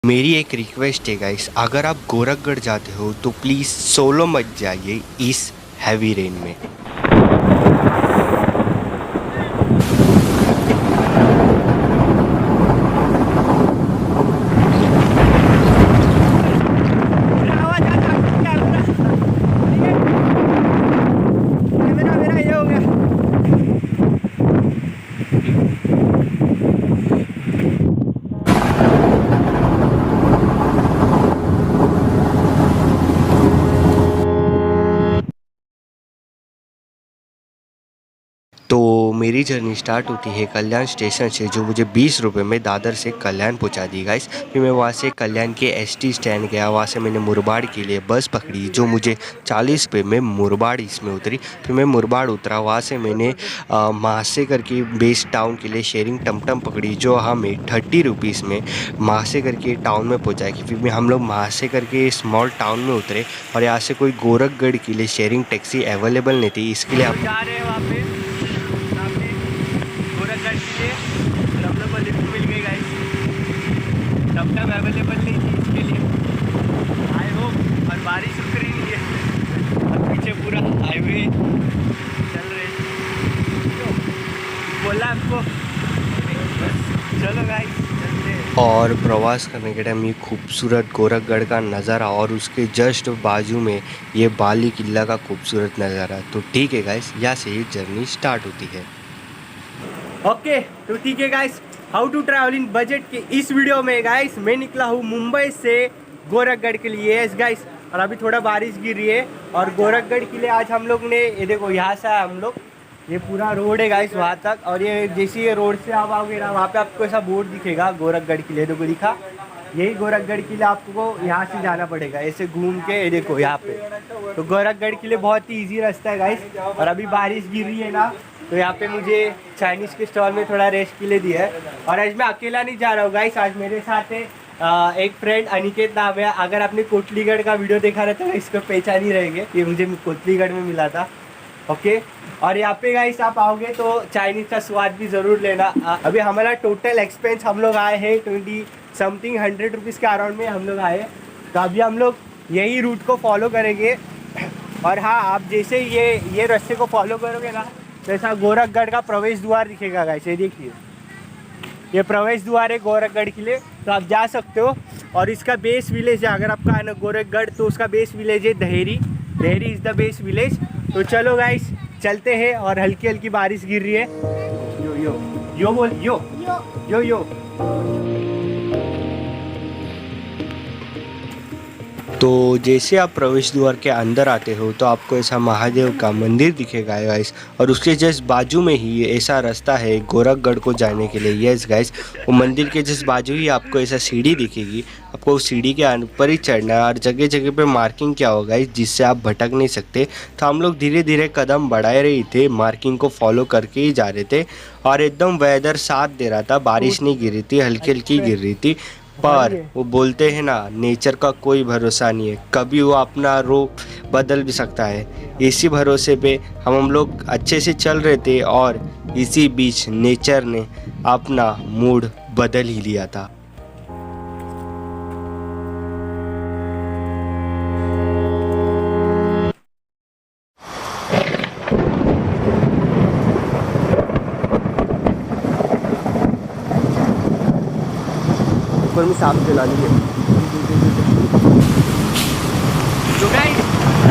मेरी एक रिक्वेस्ट है गाइस, अगर आप गोरखगढ़ जाते हो तो प्लीज़ सोलो मत जाइए इस हैवी रेन में। तो मेरी जर्नी स्टार्ट होती है कल्याण स्टेशन से, जो मुझे 20 रुपये में दादर से कल्याण पहुंचा दी गाइस। फिर मैं वहां से कल्याण के एसटी स्टैंड गया, वहां से मैंने मुरबाड़ के लिए बस पकड़ी जो मुझे 40 रुपये में मुरबाड़ इसमें उतरी। फिर मैं मुरबाड़ उतरा, वहां से मैंने महासे करके बेस टाउन के लिए शेयरिंग टमटम पकड़ी जो हमें 30 रुपीज़ में महासे करके टाउन में पहुँचाएगी। फिर मैं हम लोग महासे करके स्मॉल टाउन में उतरे और यहाँ से कोई गोरखगढ़ के लिए शेयरिंग टैक्सी अवेलेबल नहीं थी, इसके लिए आप जा रहे हैं वहाँ पे गोरखगढ़ के लिए। और हम लोग को लिफ्ट मिल गई गाइस, टमटम अवेलेबल नहीं थी इसके लिए। आई होप, और बारिश रुक रही नहीं है और पीछे पूरा हाईवे चल रहे बोला आपको। चलो गाइस चलते हैं। और प्रवास करने के टाइम ये खूबसूरत गोरखगढ़ का नज़ारा और उसके जस्ट बाजू में ये बाली किला का खूबसूरत नज़ारा। तो ठीक है गाइस, यहाँ से ये जर्नी स्टार्ट होती है। ओके तो ठीक है guys, how to travel in budget के इस वीडियो में गाइस मैं निकला हूँ मुंबई से गोरखगढ़ के लिए। यस गाइस, और अभी थोड़ा बारिश गिर रही है और गोरखगढ़ के लिए आज हम लोग ने ये देखो यहाँ से हम लोग, ये पूरा रोड है गाइस वहाँ तक। और ये जैसे ये रोड से आप आओगे ना, वहाँ पे आपको ऐसा बोर्ड दिखेगा गोरखगढ़ के लिए, देखो दिखा, यही गोरखगढ़ के लिए आपको यहाँ से जाना पड़ेगा ऐसे घूम के। ये देखो यहाँ पे तो गोरखगढ़ के लिए बहुत ही ईजी रास्ता है गाइस। और अभी बारिश गिर रही है ना, तो यहाँ पे मुझे चाइनीज़ के स्टॉल में थोड़ा रेस्ट के लिए दिया है। और आज मैं अकेला नहीं जा रहा हूँ गाइस, आज मेरे साथ है एक फ्रेंड अनिकेत नाम है। अगर आपने कोटलीगढ़ का वीडियो देखा रहता है तो इसको पहचान ही रहेंगे, ये मुझे कोटलीगढ़ में मिला था। ओके, और यहाँ पे गाइस आप आओगे तो चाइनीज़ का स्वाद भी ज़रूर लेना। अभी हमारा टोटल एक्सपेंस हम लोग आए हैं 20 समथिंग 100 रुपीज़ के अराउंड में हम लोग आए। तो अभी हम लोग यही रूट को फॉलो करेंगे। और हाँ, आप जैसे ये रास्ते को फॉलो करोगे ना, जैसा गोरखगढ़ का प्रवेश द्वार दिखेगा गाइस, ये देखिए, ये प्रवेश द्वार है गोरखगढ़ के लिए, तो आप जा सकते हो। और इसका बेस विलेज है, अगर आपका है ना गोरखगढ़, तो उसका बेस विलेज है दहेरी। दहेरी इज़ द बेस विलेज। तो चलो गाइस चलते हैं। और हल्की हल्की बारिश गिर रही है। यो यो यो बोल, यो यो यो। तो जैसे आप प्रवेश द्वार के अंदर आते हो तो आपको ऐसा महादेव का मंदिर दिखेगा गाइस, और उसके जस्ट बाजू में ही ऐसा रास्ता है गोरखगढ़ को जाने के लिए। यस गाइस, वो मंदिर के जस्ट बाजू ही आपको ऐसा सीढ़ी दिखेगी, आपको उस सीढ़ी के ऊपर ही चढ़ना है। और जगह जगह पे मार्किंग क्या होगा गाइस, जिससे आप भटक नहीं सकते। तो हम लोग धीरे धीरे कदम बढ़ा रहे थे, मार्किंग को फॉलो करके ही जा रहे थे। और एकदम वेदर साथ दे रहा था, बारिश नहीं गिर रही थी, हल्की हल्की गिर रही थी। पर वो बोलते हैं ना, नेचर का कोई भरोसा नहीं है, कभी वो अपना रूप बदल भी सकता है। इसी भरोसे पे हम लोग अच्छे से चल रहे थे और इसी बीच नेचर ने अपना मूड बदल ही लिया था। ऊपर में साफ चला ली है। तो गाइस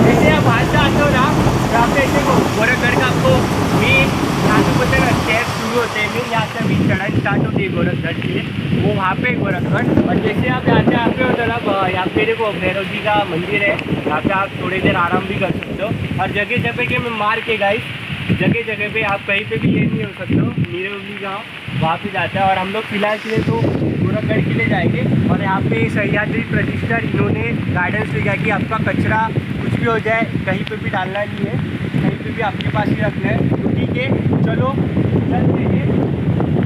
जैसे आप बाहर से आते हो ना, तो आप ऐसे गोरखगढ़ का आपको मेन यहाँ से बोलते हैं ना स्टेप शुरू होते हैं। मेन यहाँ से अभी चढ़ाई स्टार्ट होती है गोरखगढ़ के लिए, वो वहाँ पे गोरखगढ़। और जैसे आप यहाँ से आते हो तो यहाँ पे देखो भैरव जी का मंदिर है, यहाँ पे आप थोड़ी देर आराम भी कर सकते हो। और जगह जगह के मैं मार के गाइस, जगह जगह पे आप कहीं पे भी ये नहीं हो सकते हो, नीरवली गाँव वहाँ पे जाता है। और हम लोग फिलहाल के लिए तो गोरखगढ़ के लिए जाएंगे। और यहाँ पे सह्याद्री प्रतिष्ठान इन्होंने गाइडेंस दिया कि आपका कचरा कुछ भी हो जाए कहीं पे भी डालना नहीं है, कहीं पे भी आपके पास ही रखना है। तो ठीक है, चलो चलते हैं,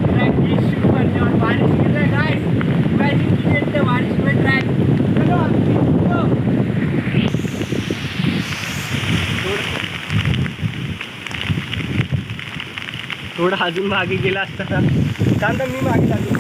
ट्रैक शुरू करते हैं। और बारिश गिर रहा है गाइस, इमेजिन कीजिए बारिश में ट्रैक। चलो थोड़ा अजून मागे गेला असता, शांत मी मागे लागलो।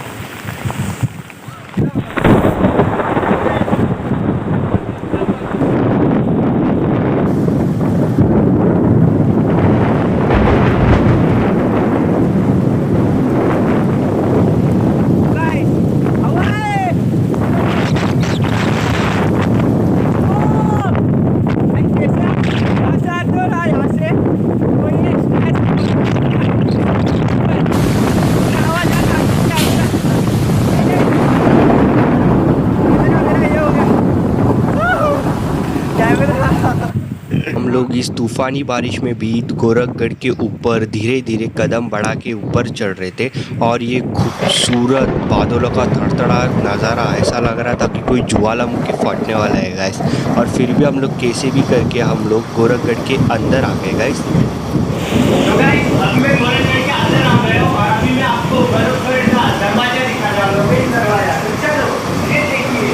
लोग इस तूफानी बारिश में भी गोरखगढ़ के ऊपर धीरे धीरे कदम बढ़ा के ऊपर चढ़ रहे थे और ये खूबसूरत बादलों का थड़थड़ाहट नज़ारा ऐसा लग रहा था कि कोई ज्वालामुखी फटने वाला है गाइस। और फिर भी हम लोग कैसे भी करके हम लोग गोरखगढ़ के अंदर आ गए गाइस। तो गाइस अभी मैं गोरखगढ़ के अंदर आ गया हूँ और अभी मैं आपको गोरखगढ़ का दरवाजा दिखाने वाला हूँ। मेन दरवाजा, तो चलो ये देखिए।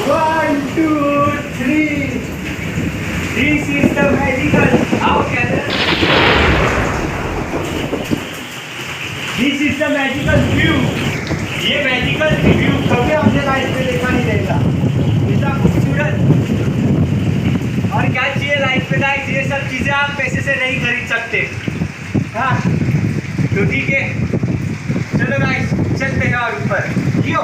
1 2 3 this is the magical house. This is the magical view. ये मैजिकल व्यू कभी हमने लाइफ में देखा नहीं रहेगा, इतना खूबसूरत। और क्या चाहिए लाइफ में गाइस, ये सब चीज़ें आप पैसे से नहीं खरीद सकते। हाँ तो ठीक है, चलो गाइस चलते हैं और ऊपर यो।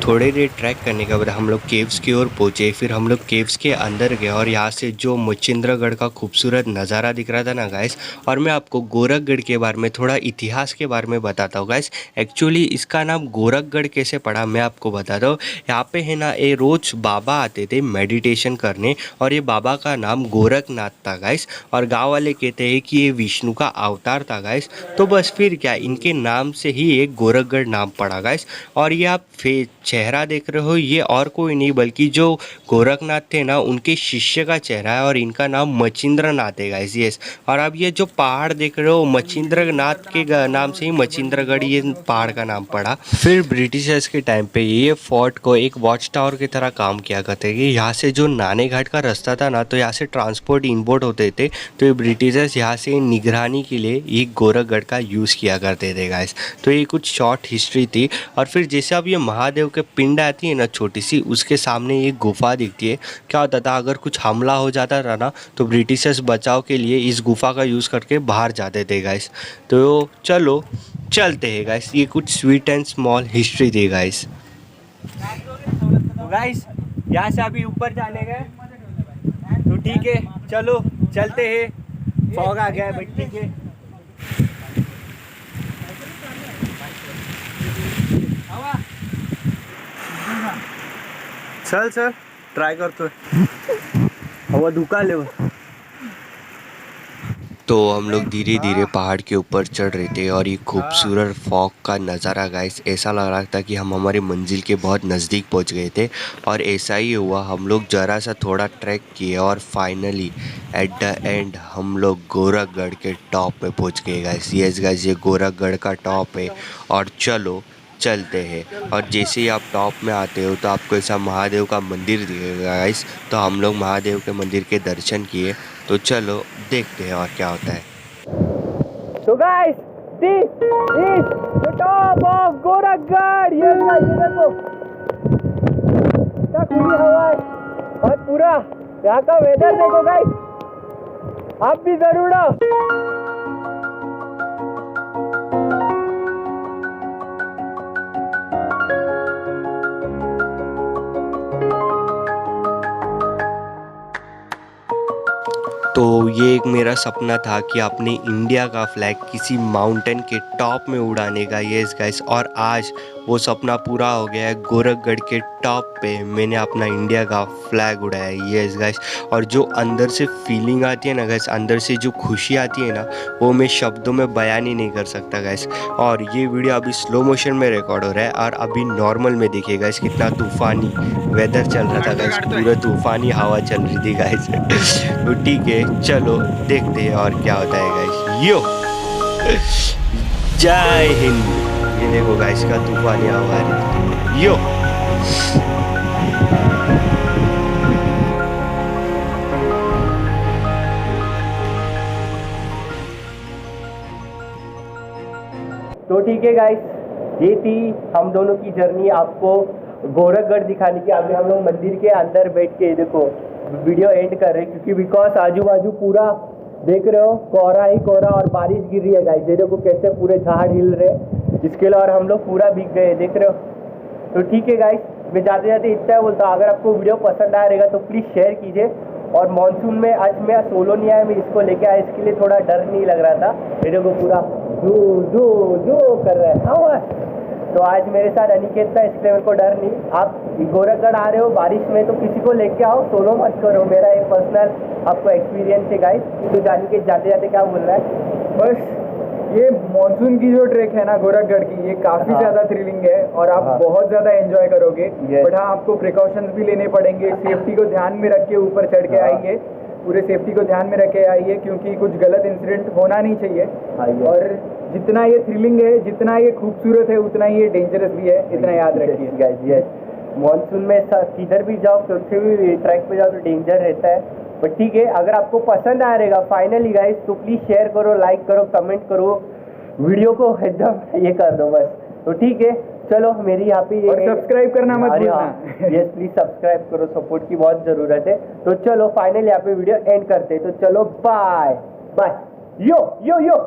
थोड़ी देर ट्रैक करने के बाद हम लोग केव्स की ओर पहुँचे। फिर हम लोग केव्स के अंदर गए और यहाँ से जो मच्छिंद्रगढ़ का खूबसूरत नज़ारा दिख रहा था ना गाइस। और मैं आपको गोरखगढ़ के बारे में थोड़ा इतिहास के बारे में बताता हूँ गाइस। एक्चुअली इसका नाम गोरखगढ़ कैसे पड़ा मैं आपको बताता हूँ। यहाँ पे है ना ये रोज़ बाबा आते थे मेडिटेशन करने और ये बाबा का नाम गोरखनाथ था गाइस। और गाँव वाले कहते हैं कि ये विष्णु का अवतार था गाइस। तो बस फिर क्या इनके नाम से ही एक गोरखगढ़ नाम पड़ा गाइस। और ये आप चेहरा देख रहे हो, ये और कोई नहीं बल्कि जो गोरखनाथ थे ना उनके शिष्य का चेहरा है और इनका नाम मच्छिंद्रनाथ है गाइस। यस, और अब ये जो पहाड़ देख रहे हो मच्छिंद्रनाथ के नाम से ही मच्छिंद्रगढ़ ये पहाड़ का नाम पड़ा। फिर ब्रिटिशर्स के टाइम पे ये फोर्ट को एक वॉच टावर की तरह काम किया करते थे। यहाँ से जो नाने घाट का रास्ता था ना, तो यहाँ से ट्रांसपोर्ट इम्पोर्ट होते थे, तो ये ब्रिटिशर्स यहाँ से निगरानी के लिए ये गोरखगढ़ का यूज़ किया करते थे गाइस। तो ये कुछ शॉर्ट हिस्ट्री थी। और फिर जैसे अब ये महादेव के पिंड आती है ना छोटी सी, उसके सामने ये गुफा दिखती है। क्या होता था अगर कुछ हमला हो जाता था ना, तो ब्रिटिशर्स बचाव के लिए इस गुफा का यूज़ करके बाहर जाते थे गाइस। तो चलो चलते हैं गाइस, ये कुछ स्वीट एंड स्मॉल हिस्ट्री थी गाइस। तो गाइस यहाँ से अभी ऊपर जाने गए, तो ठीक है चलो चलते हैं। फॉग आ गया है बट ठीक है। चल सर ट्राय करतोय, हवा धुका ले। तो हम लोग धीरे धीरे पहाड़ के ऊपर चढ़ रहे थे और ये खूबसूरत फॉग का नज़ारा गाइस, ऐसा लग रहा था कि हम हमारी मंजिल के बहुत नज़दीक पहुंच गए थे। और ऐसा ही हुआ, हम लोग ज़रा सा थोड़ा ट्रैक किए और फाइनली एट द एंड हम लोग गोरखगढ़ के टॉप पे पहुंच गए गाइस। यस गाइस, ये गोरखगढ़ का टॉप है और चलो चलते हैं। और जैसे ही आप टॉप में आते हो तो आपको ऐसा महादेव का मंदिर दिखेगा गाइस। तो हम लोग महादेव के मंदिर के दर्शन किए। तो चलो देखते हैं और क्या होता है। तो guys this is the top of Gorakhgarh. ये देखो क्या खुली हवा है और पूरा यहाँ का वेदर देखो गाइस, आप भी जरूर आओ। तो ये एक मेरा सपना था कि अपने इंडिया का फ्लैग किसी माउंटेन के टॉप में उड़ाने का। यस गाइस, और आज वो सपना पूरा हो गया है। गोरखगढ़ के टॉप पे मैंने अपना इंडिया का फ्लैग उड़ाया है। यस गाइस, और जो अंदर से फीलिंग आती है ना गाइस, अंदर से जो खुशी आती है ना, वो मैं शब्दों में बयान ही नहीं कर सकता गाइस। और ये वीडियो अभी स्लो मोशन में रिकॉर्ड हो रहा है और अभी नॉर्मल में देखिए गाइस कितना तूफ़ानी वेदर चल रहा था गाइस, पूरा तूफ़ानी हवा चल रही थी गाइस। तो ठीक है चलो देखते हैं और क्या होता है गाइस। यो जय हिंद। ये देखो गाइस का तूफानी हवा है। यो तो ठीक है गाइस, ये थी हम दोनों की जर्नी आपको गोरखगढ़ दिखाने की। अभी हम लोग मंदिर के अंदर बैठ के देखो वीडियो एंड कर रहे हैं, क्योंकि बिकॉज आजू बाजू पूरा देख रहे हो कोहरा ही कोहरा और बारिश गिर रही है गाइस। ये देखो कैसे पूरे झाड़ हिल रहे जिसके लिए, और हम लोग पूरा भीग गए देख रहे हो। तो ठीक है गाइस, मैं जाते जाते इतना बोलता हूँ, अगर आपको वीडियो पसंद आया रहेगा तो प्लीज़ शेयर कीजिए और मॉनसून में आज मैं सोलो नहीं आया, मैं इसको लेके आया, इसके लिए थोड़ा डर नहीं लग रहा था। मेरे को पूरा जो जो जो कर रहा है। हाँ, तो आज मेरे साथ अनिकेत था, इसलिए मेरे को डर नहीं। आप गोरखगढ़ आ रहे हो बारिश में तो किसी को लेके आओ, सोलो मत करो। मेरा एक पर्सनल आपको एक्सपीरियंस है गाइस। तो जाने जाते जाते क्या बोल रहा है? बस ये मॉनसून की जो ट्रैक है ना गोरखगढ़ की, ये काफी हाँ। ज्यादा थ्रिलिंग है और आप हाँ। बहुत ज्यादा एंजॉय करोगे। Yes। बट हाँ, आपको प्रिकॉशंस भी लेने पड़ेंगे, सेफ्टी को ध्यान में रख के ऊपर चढ़ के हाँ। आइए, पूरे सेफ्टी को ध्यान में रख के आइए, क्योंकि कुछ गलत इंसिडेंट होना नहीं चाहिए। हाँ, yes। और जितना ये थ्रिलिंग है, जितना ये खूबसूरत है, उतना ही ये डेंजरस भी है, इतना याद रखिए। Guys, yes. मॉनसून में किधर भी जाओ, किसी भी ट्रैक पे जाओ तो डेंजर रहता है। बट ठीक है, अगर आपको पसंद आ रहेगा फाइनली गाइस, तो प्लीज शेयर करो, लाइक करो, कमेंट करो, वीडियो को एकदम ये कर दो बस। तो ठीक है, चलो मेरी यहाँ पे और सब्सक्राइब करना मत भूलना। यस, प्लीज सब्सक्राइब करो, सपोर्ट की बहुत जरूरत है। तो चलो फाइनली यहाँ पे वीडियो एंड करते हैं। तो चलो बाय बाय, यो यो यो।